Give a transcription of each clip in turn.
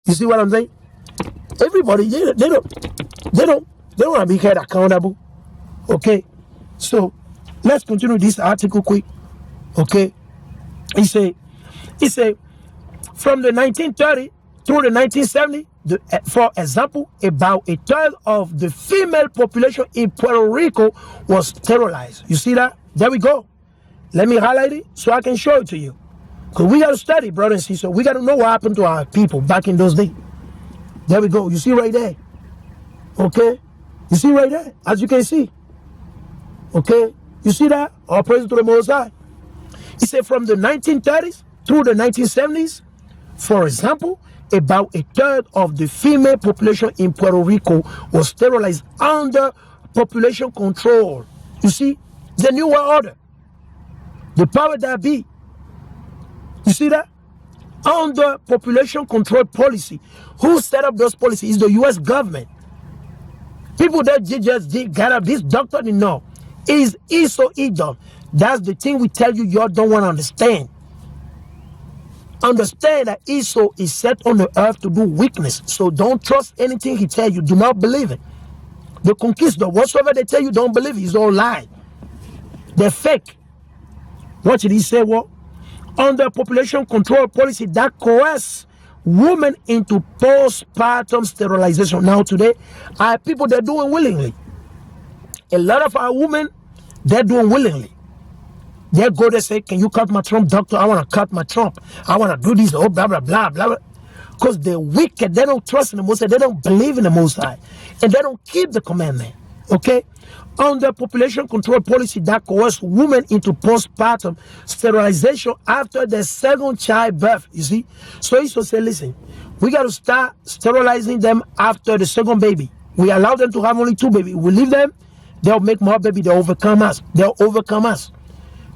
You see what I'm saying? Everybody, they don't want to be held accountable. Okay, so let's continue this article quick. Okay, he say from the 1930 through the 1970, for example, about a third of the female population in Puerto Rico was sterilized. You see that? There we go. Let me highlight it so I can show it to you. Because we got to study, brother and sister. We got to know what happened to our people back in those days. There we go. You see right there. Okay? You see right there, as you can see. Okay? You see that? All praise to the Most High. He said from the 1930s through the 1970s, for example, about a third of the female population in Puerto Rico was sterilized under population control. You see, the New World Order, the power that be. You see that? Under population control policy. Who set up those policies? Is the U.S. government. People that just got up this doctrine, no. Is Esau Edom. That's the thing we tell you y'all don't want to understand. Understand that Esau is set on the earth to do wickedness. So don't trust anything he tell you. Do not believe it. The conquistador, whatsoever they tell you, don't believe it. It's all lie. They're fake. What did he say? What? Under population control policy that coerce women into postpartum sterilization. Now today, our people, they're doing willingly. A lot of our women, they're doing willingly. They go, they say, can you cut my trump, doctor? I want to cut my trump. I want to do this, oh, blah, blah, blah, blah. Because they're wicked. They don't trust in the Most High. They don't believe in the Most High. And they don't keep the commandment. Okay? Under population control policy that coerces women into postpartum sterilization after the second childbirth. You see? So he say, listen, we got to start sterilizing them after the second baby. We allow them to have only 2 babies. We leave them, they'll make more babies. They'll overcome us. They'll overcome us.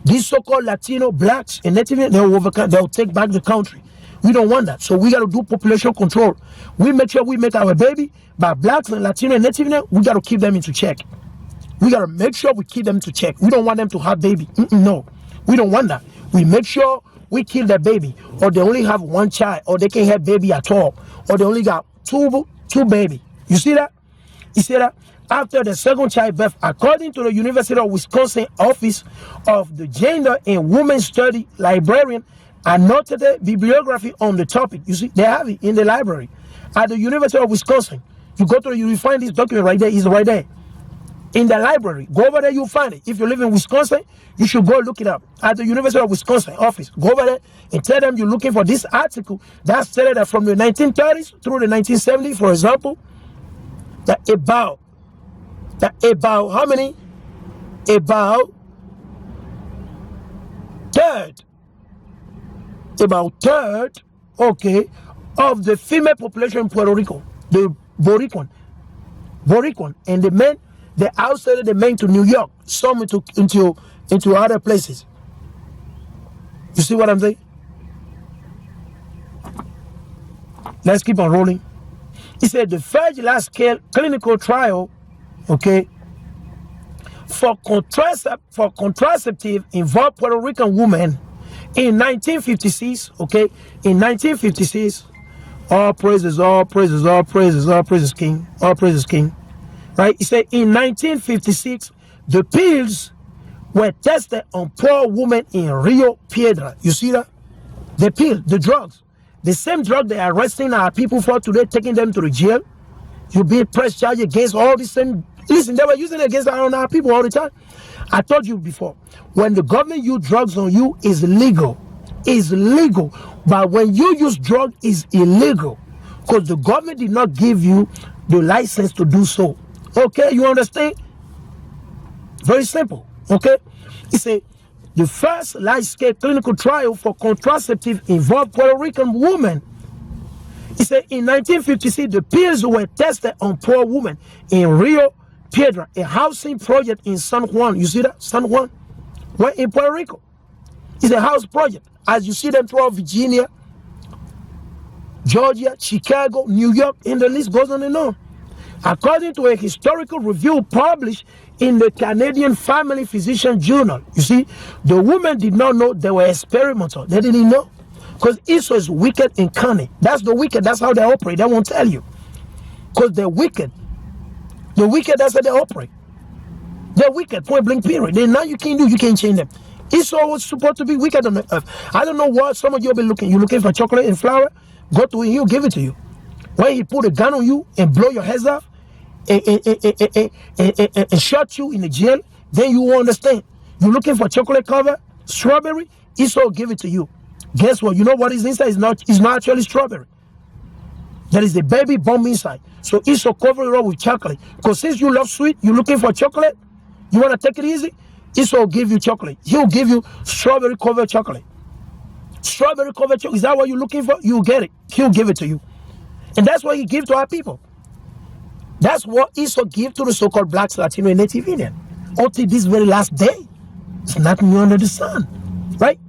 These so-called Latino, blacks, and Native, they'll overcome. They'll take back the country. We don't want that. So we got to do population control. We make sure we make our baby, but blacks and Latino and Native, we got to keep them into check. We got to make sure we keep them to check. We don't want them to have baby. No, we don't want that. We make sure we kill their baby, or they only have 1 child, or they can't have baby at all, or they only got two baby. You see that? You see that? After the second childbirth, according to the University of Wisconsin Office of the Gender and Women's Study librarian, annotated bibliography on the topic. You see, they have it in the library at the University of Wisconsin. You go to, you will find this document right there. It's right there in the library. Go over there, you'll find it. If you live in Wisconsin, you should go look it up at the University of Wisconsin office. Go over there and tell them you're looking for this article that stated that from the 1930s through the 1970s, for example, that about how many? About third, okay, of the female population in Puerto Rico, the Boricua, and the men, they outside the men to New York, some into other places. You see what I'm saying? Let's keep on rolling. He said the first large-scale clinical trial, okay, for contraceptive involved Puerto Rican women in 1956, okay, in 1956, all praises, King, right? He said in 1956, the pills were tested on poor women in Rio Piedra. You see that? The pill, the drugs, the same drug they are arresting our people for today, taking them to the jail. You be pressed charge against all the same. Listen, they were using it against our people all the time. I told you before, when the government use drugs on you, is legal. It's legal. But when you use drugs, it's illegal. Because the government did not give you the license to do so. Okay, you understand? Very simple. Okay? It's the first large-scale clinical trial for contraceptive involved Puerto Rican women. He said in 1956, the pills were tested on poor women in Rio Piedra, a housing project in San Juan. You see that? San Juan? Well, in Puerto Rico. It's a house project. As you see them throughout Virginia, Georgia, Chicago, New York, and the list goes on and on. According to a historical review published in the Canadian Family Physician Journal, you see, the women did not know they were experimental. They didn't know. Because Esau is wicked and cunning. That's the wicked. That's how they operate. They won't tell you. Because they're wicked. The wicked, that's how they operate. They're wicked, point blank period. Then now you can't change them. Esau was supposed to be wicked on the earth. I don't know what some of you have been looking. You're looking for chocolate and flour? Go to him, he'll give it to you. When he put a gun on you and blow your heads off and shot you in the jail, then you will understand. You're looking for chocolate cover, strawberry, Esau will give it to you. Guess what? You know what is inside? It's not actually strawberry. There is a baby bomb inside. So Esau cover it up with chocolate. Because since you love sweet, you're looking for chocolate, you want to take it easy, Esau will give you chocolate. He'll give you strawberry covered chocolate. Strawberry covered chocolate. Is that what you're looking for? You'll get it. He'll give it to you. And that's what he gives to our people. That's what Esau gives to the so-called blacks, Latino, and Native Indian. Until this very last day. It's nothing new under the sun. Right?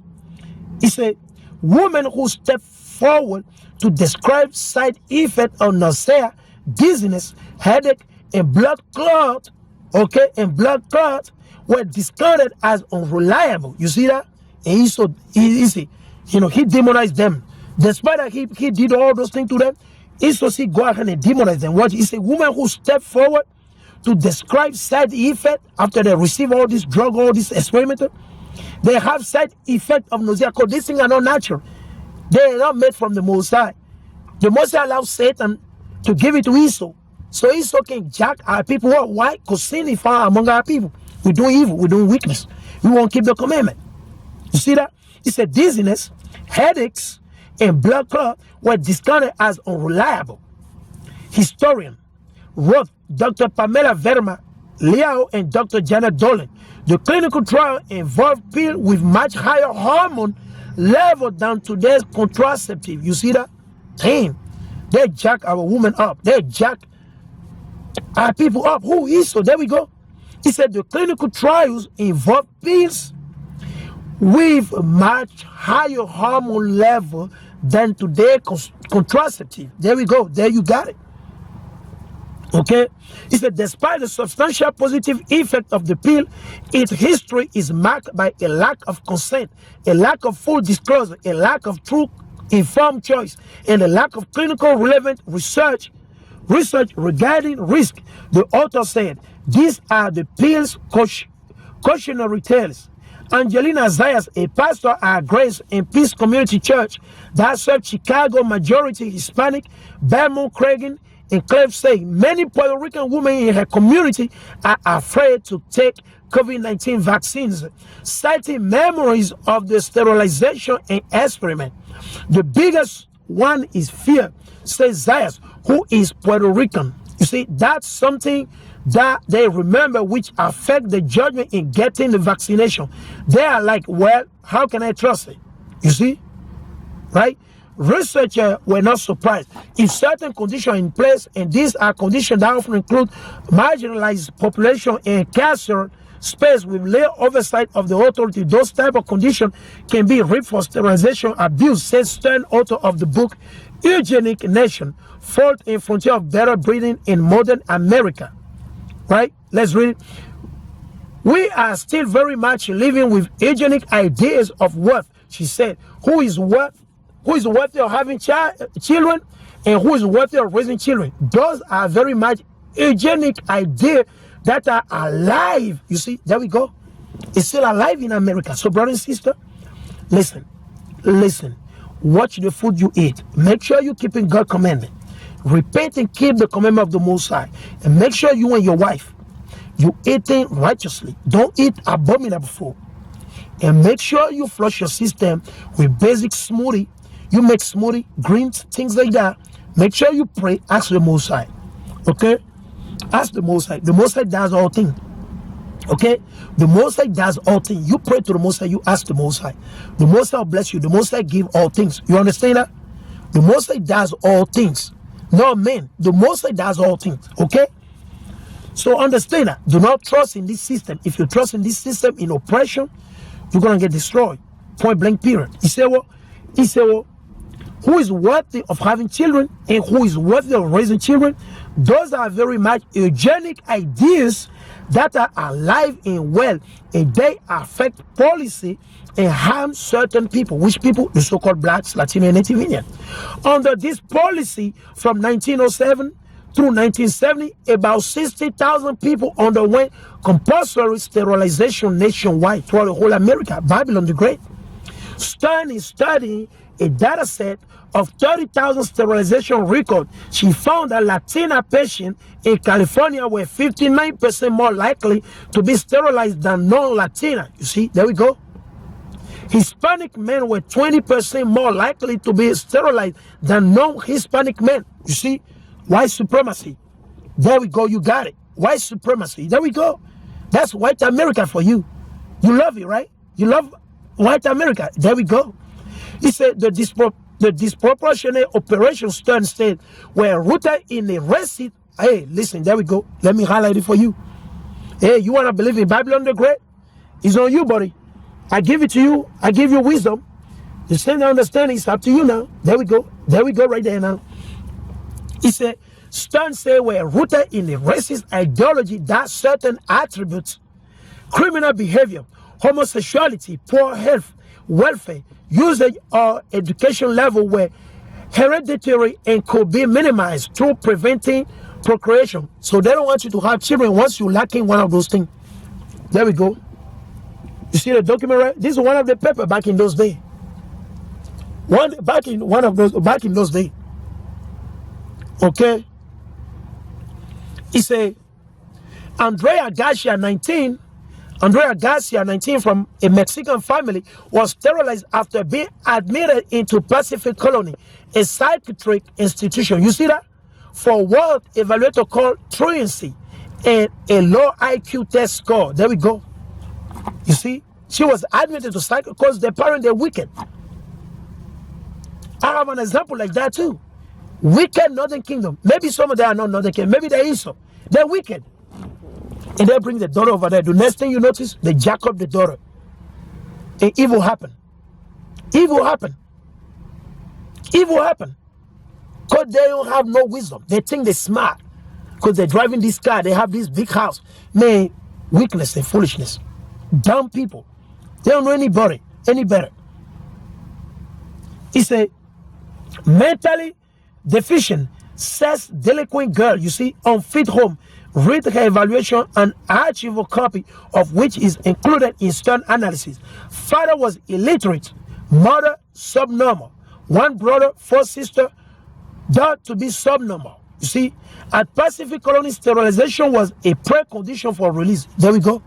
He said, women who step forward to describe side effect of nausea, dizziness, headache, and blood clot, okay, and blood clot were discarded as unreliable. You see that? And he demonized them. Despite that he did all those things to them, Esau go ahead and demonize them. Watch, he said, women who step forward to describe side effect after they receive all this drug, all this experimental, they have side effect of nausea because these things are not natural. They are not made from the Most High. The Most High allows Satan to give it to Esau. So Esau can jack our people up. Why? Because sin is found among our people. We're doing evil. We're doing wickedness. We won't keep the commandment. You see that? He said dizziness, headaches, and blood clot were discounted as unreliable. Historian wrote Dr. Pamela Verma Liao and Dr. Janet Dolan. The clinical trial involved pills with much higher hormone level than today's contraceptive. You see that? Damn. They jack our women up. They jack our people up. Who is so? There we go. He said the clinical trials involve pills with much higher hormone level than today's contraceptive. There we go. There you got it. Okay? He said despite the substantial positive effect of the pill, its history is marked by a lack of consent, a lack of full disclosure, a lack of true informed choice, and a lack of clinical relevant research regarding risk. The author said, these are the pill's cautionary tales. Angelina Zayas, a pastor at Grace and Peace Community Church that serves Chicago majority Hispanic, Belmont Cragen, and Cliff, say many Puerto Rican women in her community are afraid to take COVID-19 vaccines, citing memories of the sterilization and experiment. The biggest one is fear, says Zayas, who is Puerto Rican. You see, that's something that they remember which affect the judgment in getting the vaccination. They are like, well, how can I trust it? You see, right? Researchers were not surprised. If certain conditions are in place, and these are conditions that often include marginalized population and carceral space with little oversight of the authority, those type of conditions can be ripe for sterilization abuse, says Stern, author of the book Eugenic Nation, Fault and Frontier of Better Breeding in Modern America. Right? Let's read it. We are still very much living with eugenic ideas of worth, she said. Who is worthy of having children and who is worthy of raising children? Those are very much eugenic ideas that are alive. You see, there we go. It's still alive in America. So, brother and sister, listen. Watch the food you eat. Make sure you're keeping God's commandment. Repent and keep the commandment of the Most High. And make sure you and your wife, you eating righteously. Don't eat abominable food. And make sure you flush your system with basic smoothie. You make smoothie, greens, things like that. Make sure you pray, ask the Most High. Okay? Ask the Most High. The Most High does all things. Okay? The Most High does all things. You pray to the Most High, you ask the Most High. The Most High will bless you. The Most High give all things. You understand that? The Most High does all things. No man. The Most High does all things. Okay? So understand that. Do not trust in this system. If you trust in this system in oppression, you're going to get destroyed. Point blank period. He said what? He said what? Who is worthy of having children and who is worthy of raising children? Those are very much eugenic ideas that are alive and well, and they affect policy and harm certain people. Which people? The so-called blacks, Latino, and Native Indian. Under this policy from 1907 through 1970, about 60,000 people underwent compulsory sterilization nationwide throughout the whole America. Babylon the Great. Stern is studying a data set of 30,000 sterilization records. She found that Latina patients in California were 59% more likely to be sterilized than non-Latina. You see, there we go. Hispanic men were 20% more likely to be sterilized than non-Hispanic men. You see, white supremacy. There we go, you got it. White supremacy. There we go. That's white America for you. You love it, right? You love white America. There we go. He said the disproportionate operations, Stern said, were rooted in a racist. Hey, listen, there we go. Let me highlight it for you. Hey, you want to believe in Babylon the Great? It's on you, buddy. I give it to you. I give you wisdom. The same understanding is up to you now. There we go. There we go right there now. He said, Stern said were rooted in a racist ideology that certain attributes, criminal behavior, homosexuality, poor health, welfare, usage, or education level were hereditary and could be minimized through preventing procreation. So they don't want you to have children once you're lacking one of those things. There we go. You see the document, right? This is one of the papers back in those days. Back in those days. Okay. He said, Andrea Garcia, 19, from a Mexican family, was sterilized after being admitted into Pacific Colony, a psychiatric institution. You see that? For what evaluator called truancy and a low IQ test score. There we go. You see, she was admitted to psych because the parents, they're wicked. I have an example like that too. Wicked Northern Kingdom. Maybe some of them are not Northern Kingdom. Maybe they're Esau. They're wicked. And they bring the daughter over there. The next thing you notice, they jack up the daughter. And evil happened. Evil happened. Evil happened. Because they don't have no wisdom. They think they're smart. Because they're driving this car. They have this big house. Man, weakness and foolishness. Dumb people. They don't know anybody any better. He said, mentally deficient, sex delinquent girl, you see, unfit home, read her evaluation and archive a copy of which is included in Stern analysis. Father was illiterate, mother subnormal, one brother, 4 sisters, thought to be subnormal. You see, at Pacific Colony, sterilization was a precondition for release. There we go.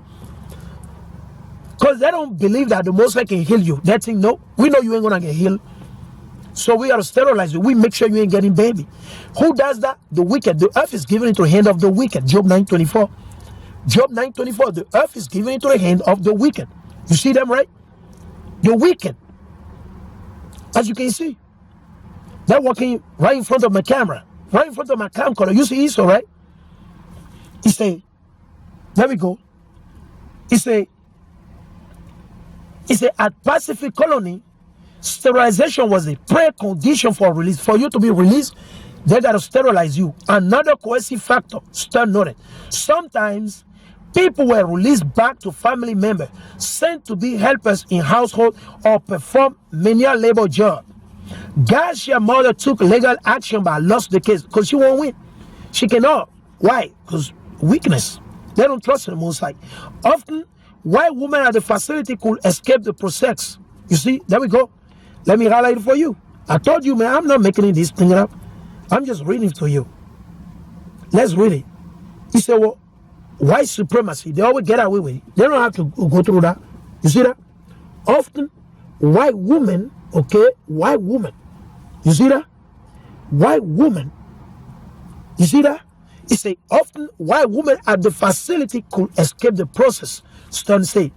Because they don't believe that the Most High can heal you. They think, no, we know you ain't gonna get healed. So we are to sterilize you. We make sure you ain't getting baby. Who does that? The wicked. The earth is given into the hand of the wicked. Job 9:24. Job 9:24. The earth is given into the hand of the wicked. You see them, right? The wicked. As you can see. They're walking right in front of my camera. Right in front of my camcorder. You see Esau, right? He say, there we go. He say, at Pacific Colony, sterilization was a precondition for release. For you to be released, they got to sterilize you. Another coercive factor, Stern noted. Sometimes people were released back to family members, sent to be helpers in household or perform menial labor job. Garcia's mother took legal action but lost the case because she won't win. She cannot. Why? Because weakness. They don't trust the Most High. Often, white women at the facility could escape the process. You see, there we go. Let me highlight it for you. I told you, man, I'm not making this thing up. I'm just reading it to you. Let's read it. He said, well, white supremacy, they always get away with it. They don't have to go through that. You see that? Often, white women, okay, white women. You see that? White women. You see that? He said, often white women at the facility could escape the process. Stern said,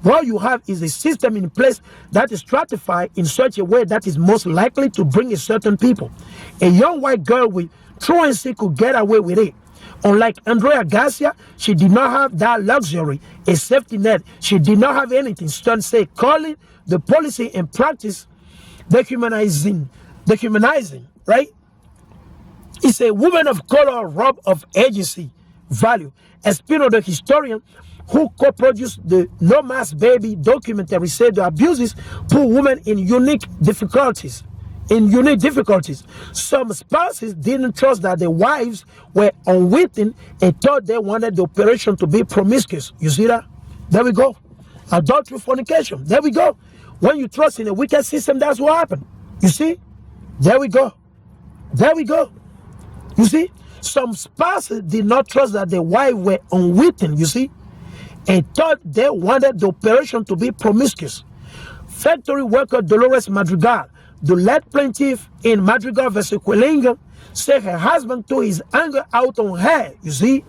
what you have is a system in place that is stratified in such a way that is most likely to bring a certain people. A young white girl with truancy could get away with it. Unlike Andrea Garcia, she did not have that luxury, a safety net. She did not have anything. Stern said, calling the policy in practice dehumanizing, right? He said, women of color robbed of agency, value. Espino, the historian who co-produced the No Mass Baby documentary, said the abuses put women in unique difficulties. Some spouses didn't trust that their wives were unwitting and thought they wanted the operation to be promiscuous. You see that? There we go. Adultery, fornication. There we go. When you trust in a wicked system, that's what happened. You see? There we go. There we go. You see? Some spouses did not trust that their wives were unwitting, you see, and thought they wanted the operation to be promiscuous. Factory worker Dolores Madrigal, the lead plaintiff in Madrigal versus Quelinga, said her husband took his anger out on her, you see.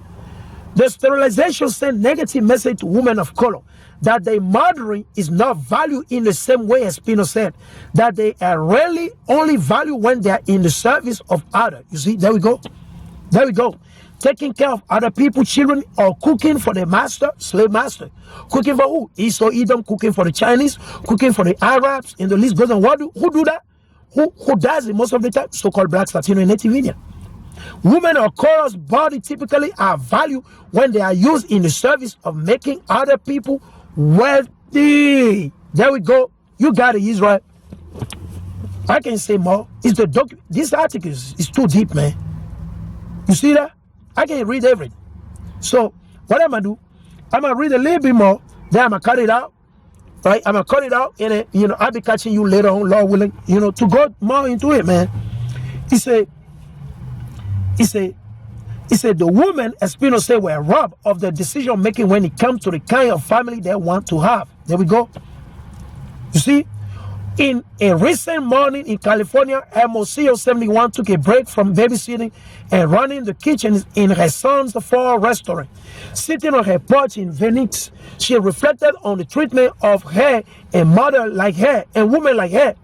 The sterilization sent negative message to women of color that their mothering is not valued in the same way as Pino said, that they are rarely only valued when they are in the service of others. You see, there we go. There we go. Taking care of other people's children or cooking for the master, slave master. Cooking for who? Esau, Edom, cooking for the Chinese, cooking for the Arabs, and the list goes on. Who do that? Who does it most of the time? So-called blacks, Latino, and Native Indian. Women of color's body typically are valued when they are used in the service of making other people wealthy. There we go. You got it, Israel. I can say more. It's the this article is too deep, man. You see that? I can read everything. So what I'm gonna do? I'm gonna read a little bit more. Then I'm gonna cut it out. Right? I'm gonna cut it out, and I'll be catching you later on, Lord willing. To go more into it, man. He said the women, as Pino said, were robbed of the decision making when it comes to the kind of family they want to have. There we go. You see, in a recent morning in California, Hermosillo 71 took a break from babysitting and running the kitchen in her son's fall restaurant. Sitting on her porch in Venice, she reflected on the treatment of her, a mother like her, and women like her.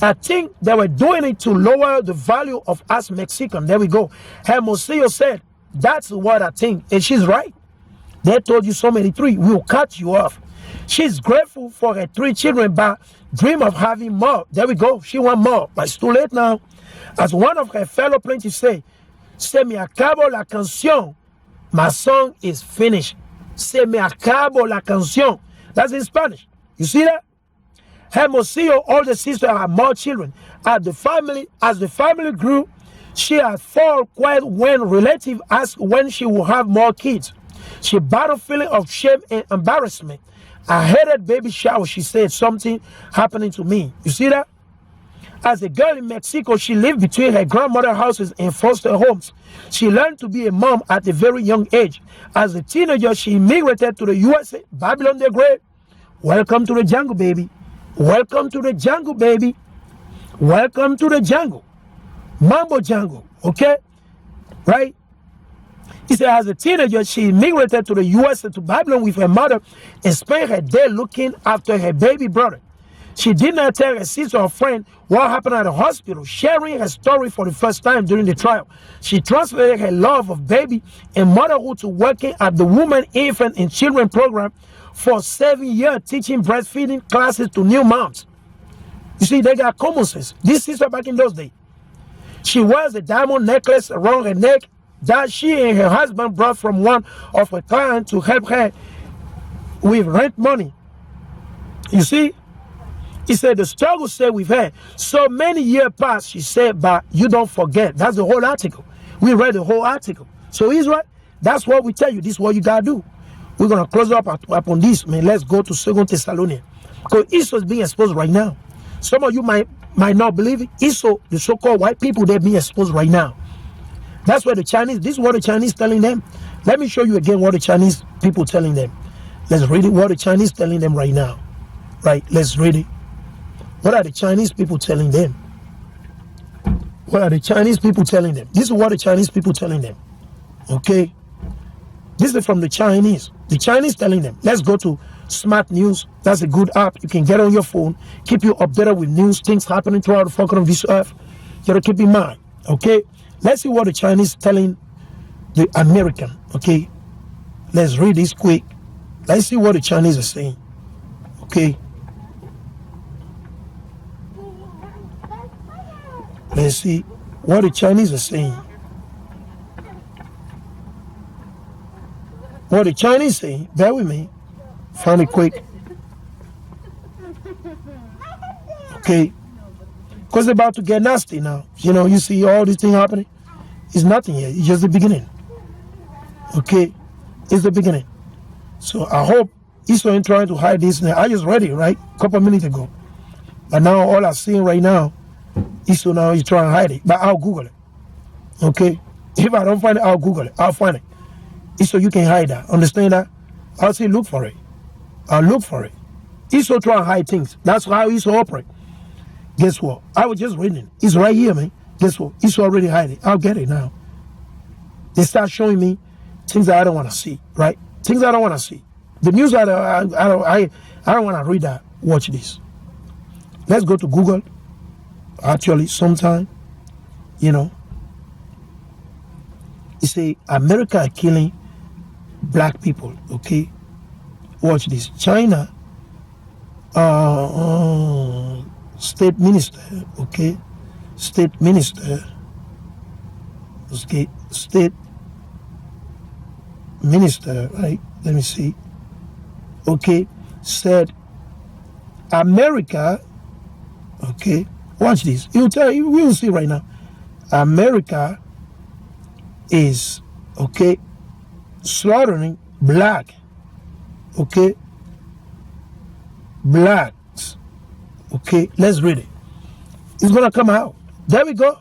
I think they were doing it to lower the value of us Mexicans. There we go. Hermosillo said, that's what I think. And she's right. They told you so many three. We'll cut you off. She's grateful for her 3 children, but dream of having more. There we go. She want more. But it's too late now. As one of her fellow plaintiffs say, se me acabó la canción. My song is finished. Se me acabó la canción. That's in Spanish. You see that? Hermosillo, older sister, had more children. As the family grew, she had fallen quiet when relatives asked when she would have more kids. She battled feeling of shame and embarrassment. I hated baby shower, she said, something happening to me. You see that? As a girl in Mexico, she lived between her grandmother's houses and foster homes. She learned to be a mom at a very young age. As a teenager, she immigrated to the USA, Babylon the Great. Welcome to the jungle, baby. Welcome to the jungle, baby. Welcome to the jungle. Mambo jungle, okay? Right? He said, as a teenager, she immigrated to the U.S. to Babylon with her mother and spent her day looking after her baby brother. She did not tell her sister or friend what happened at the hospital, sharing her story for the first time during the trial. She translated her love of baby and motherhood to working at the Women, Infant, and Children program for 7 years, teaching breastfeeding classes to new moms. You see, they got common sense. This sister back in those days. She wears a diamond necklace around her neck that she and her husband brought from one of her clients to help her with rent money. You see? He said the struggle stayed with her. So many years passed, she said, but you don't forget. That's the whole article. We read the whole article. So Israel, that's what we tell you. This is what you got to do. We're going to close up on this, man. Let's go to 2 Thessalonians. Because Esau is being exposed right now. Some of you might not believe it. Esau, the so-called white people, they're being exposed right now. That's what this is what the Chinese telling them. Let me show you again what the Chinese people telling them. Let's read it, what the Chinese telling them right now. Right, let's read it. What are the Chinese people telling them? What are the Chinese people telling them? This is what the Chinese people telling them. Okay? This is from the Chinese. The Chinese telling them. Let's go to Smart News. That's a good app. You can get on your phone, keep you updated with news, things happening throughout the fucking of this earth. You gotta keep in mind. Okay? Let's see what the Chinese telling the American. Okay? Let's read this quick. Let's see what the Chinese are saying. Okay? Let's see what the Chinese are saying. what the Chinese say. Bear with me. Find it quick. Okay. Because it's about to get nasty now. You know, you see all this thing happening. It's nothing yet. It's just the beginning. Okay. It's the beginning. So I hope Esau ain't trying to hide this. I just read it, right? A couple of minutes ago. But now all I'm seeing right now, Esau now is trying to hide it. But I'll Google it. Okay? If I don't find it, I'll Google it. I'll find it. So you can hide that. Understand that? I'll say look for it. I'll look for it. Esau try to hide things. That's how Esau operate. Guess what? I was just reading. It's right here, man. Guess what? Esau already hide it. I'll get it now. They start showing me things that I don't want to see, right? Things I don't want to see. The news I don't want to read that. Watch this. Let's go to Google. Actually, sometime, you know. You say America are killing black people, okay? Watch this. China, state minister, okay? State minister, okay? State minister, right? Let me see. Okay, said America, okay? Watch this. You'll tell you, we will see right now. America is, okay, slaughtering black, okay, blacks, okay. Let's read it. It's gonna come out. There we go.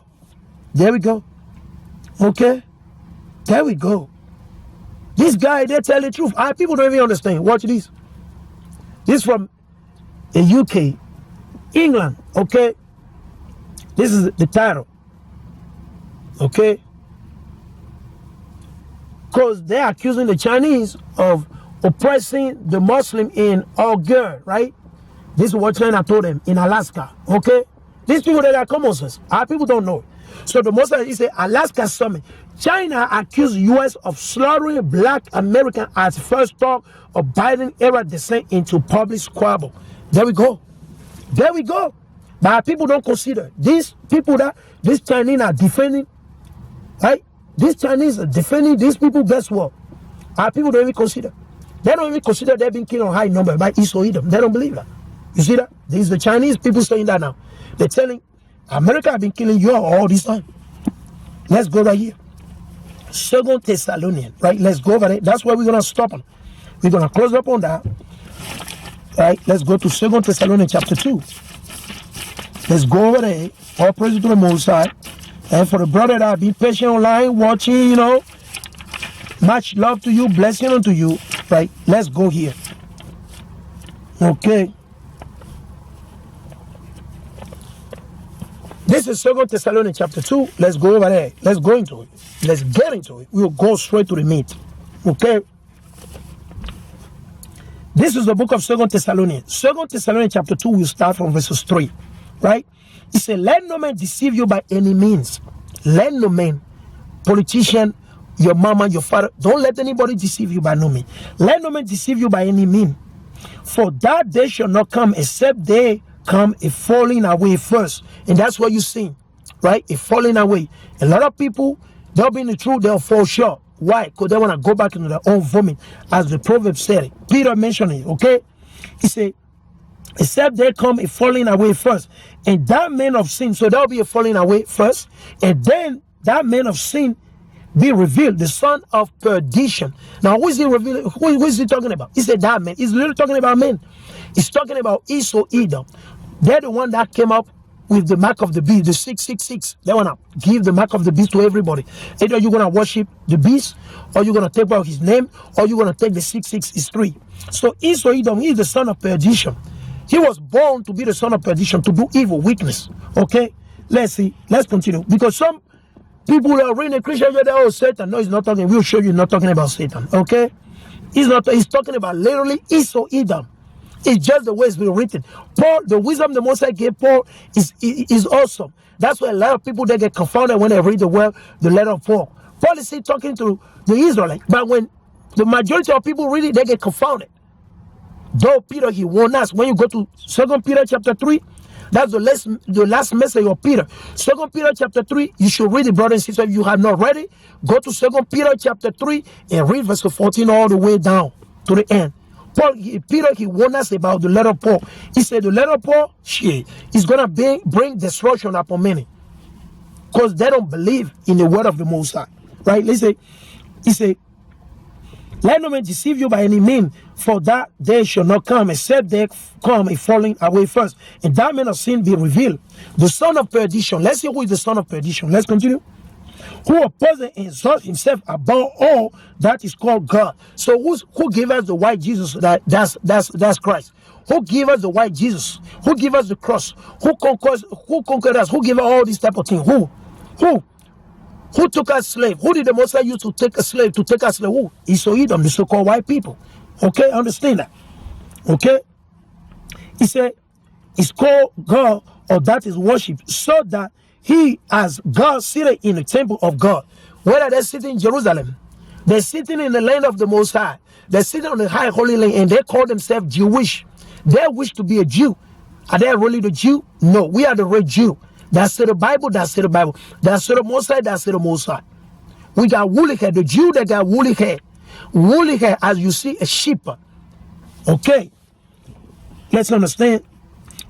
There we go. Okay, there we go. This guy, they tell the truth. People don't even understand. Watch this. This from the UK, England, okay. This is the title, okay. Because they're accusing the Chinese of oppressing the Muslim in Uyghur, right? This is what China told them in Alaska, okay? These people that are common sense, our people don't know. So the Muslim is a Alaska summit. China accused U.S. of slaughtering black Americans as first talk of Biden era descent into public squabble. There we go. There we go. But our people don't consider these people that these Chinese are defending, right? These Chinese are defending these people. Guess what? Our people don't even consider. They don't even consider they've been killed on high number by Esau Edom. They don't believe that. You see that? These the Chinese people saying that now. They're telling America have been killing you all this time. Let's go right here. 2 Thessalonians, right? Let's go over there. That's where we're gonna stop on. We're gonna close up on that. Right? Let's go to 2 Thessalonians chapter 2. Let's go over there. All praise to the Most High. And for the brother that have been patient online, watching, you know, much love to you, blessing unto you. Right? Let's go here. Okay. This is 2 Thessalonians chapter 2. Let's go over there. Let's go into it. Let's get into it. We'll go straight to the meat. Okay. This is the book of 2 Thessalonians. 2 Thessalonians chapter 2 will start from verses 3. Right? He said, let no man deceive you by any means. Let no man, politician, your mama, your father, don't let anybody deceive you by no means. Let no man deceive you by any means. For that day shall not come except they come a falling away first. And that's what you see, right? A falling away. A lot of people, they'll be in the truth, they'll fall short. Why? Because they want to go back into their own vomit, as the proverb said. Peter mentioned it, okay? He said, except they come a falling away first. And that man of sin, so there'll be a falling away first. And then that man of sin be revealed, the son of perdition. Now, who is he revealing? Who is he talking about? He said that man. He's literally talking about men. He's talking about Esau, Edom. They're the one that came up with the mark of the beast, the 666. They want to give the mark of the beast to everybody. Either you're going to worship the beast, or you're going to take out his name, or you're going to take the 663. So Esau, Edom, he is the son of perdition. He was born to be the son of perdition, to do evil, weakness. Okay? Let's see. Let's continue. Because some people are reading Christian, they're, oh, Satan. No, he's not talking. We'll show you not talking about Satan. Okay? He's talking about literally Esau, Edom. It's just the way it's been written. Paul, the wisdom the Most High gave Paul is awesome. That's why a lot of people, they get confounded when they read the letter of Paul. Paul is still talking to the Israelites, but when the majority of people read it, they get confounded. Though Peter, he warned us. When you go to 2 Peter chapter 3, That's the last message of Peter. 2 Peter chapter 3, you should read it, brothers and sisters. If you have not read it, go to 2 Peter chapter 3 and read verse 14 all the way down to the end. Peter, he warned us about the letter of Paul. He said the letter of Paul, is going to bring destruction upon many. Because they don't believe in the word of the Most High. Right? He said, let no man deceive you by any means, for that day shall not come, except they come a falling away first, and that man of sin be revealed. The son of perdition. Let's see who is the son of perdition. Let's continue. Who opposes and exalts himself above all that is called God. So who gave us the white Jesus? That's Christ. Who gave us the white Jesus? Who gave us the cross? Who conquered us? Who gave us all these type of things? Who took us slave? Who did the Most High use to take a slave? To take us slave? Who? Esau, Edom, the so-called white people. Okay, understand that. Okay? He said, it's called God, or that is worship, so that he as God seated in the temple of God. Whether they're sitting in Jerusalem, they're sitting in the land of the Most High, they're sitting on the high holy land, and they call themselves Jewish. They wish to be a Jew. Are they really the Jew? No, we are the real Jew. That's the Bible, that's the Bible. That's the Most High, that's the Most High. We got woolly hair, the Jew that got woolly hair. Woolly hair, as you see, a sheep. Okay, let's understand.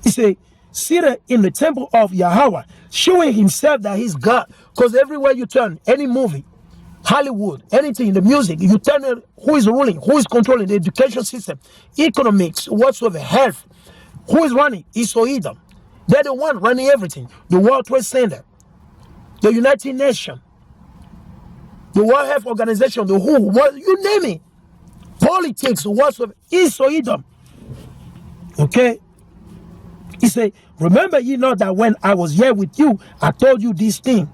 He said, seated in the temple of Yahweh, showing himself that he's God. Because everywhere you turn, any movie, Hollywood, anything, the music, you turn it, who is ruling, who is controlling the education system, economics, whatsoever, health, who is running? Esau, Edom. They're the one running everything. The World Trade Center, the United Nations, the World Health Organization, the WHO, you name it. Politics, whatsoever, Esau, Edom. Okay? He said, remember ye not that when I was here with you, I told you this thing,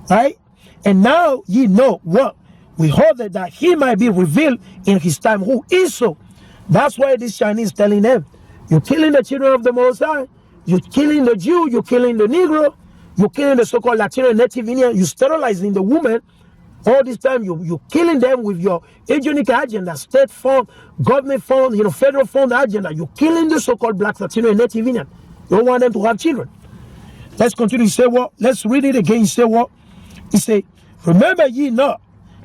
right? And now ye know what? We hope that he might be revealed in his time. Who is so? That's why this Chinese telling them, you're killing the children of the Most High, you're killing the Jew, you're killing the Negro, you're killing the so-called Latino Native Indian, you're sterilizing the woman. All this time you're killing them with your eugenic agenda, state fund, government fund, federal fund agenda. You're killing the so-called Black, Latino, and Native Indian. You don't want them to have children. Let's continue. He said what? Let's read it again. He said what? He said, remember ye not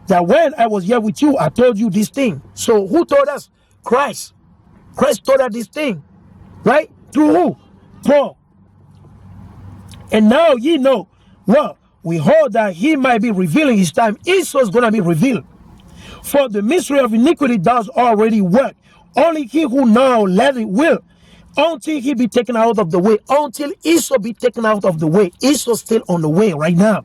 that when I was here with you, I told you this thing. So who told us? Christ. Christ told us this thing. Right? Through who? Paul. And now ye know what? We hope that he might be revealing his time. Esau is going to be revealed. For the mystery of iniquity does already work. Only he who now let it will. Until he be taken out of the way. Until Esau be taken out of the way. Esau's still on the way right now.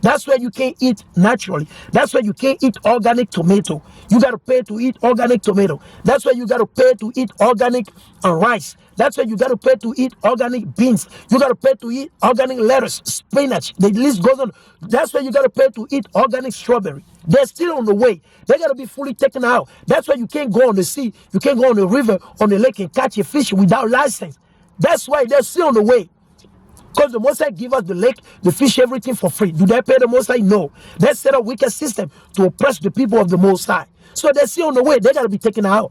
That's why you can't eat naturally. That's why you can't eat organic tomato. You got to pay to eat organic tomato. That's why you got to pay to eat organic rice. That's why you got to pay to eat organic beans. You got to pay to eat organic lettuce, spinach. The list goes on. That's why you got to pay to eat organic strawberry. They're still on the way. They got to be fully taken out. That's why you can't go on the sea. You can't go on the river, on the lake and catch a fish without license. That's why they're still on the way. Because the Most High give us the lake, the fish, everything for free. Do they pay the Most High? No. They set a wicked system to oppress the people of the Most High. So they're still on the way. They got to be taken out.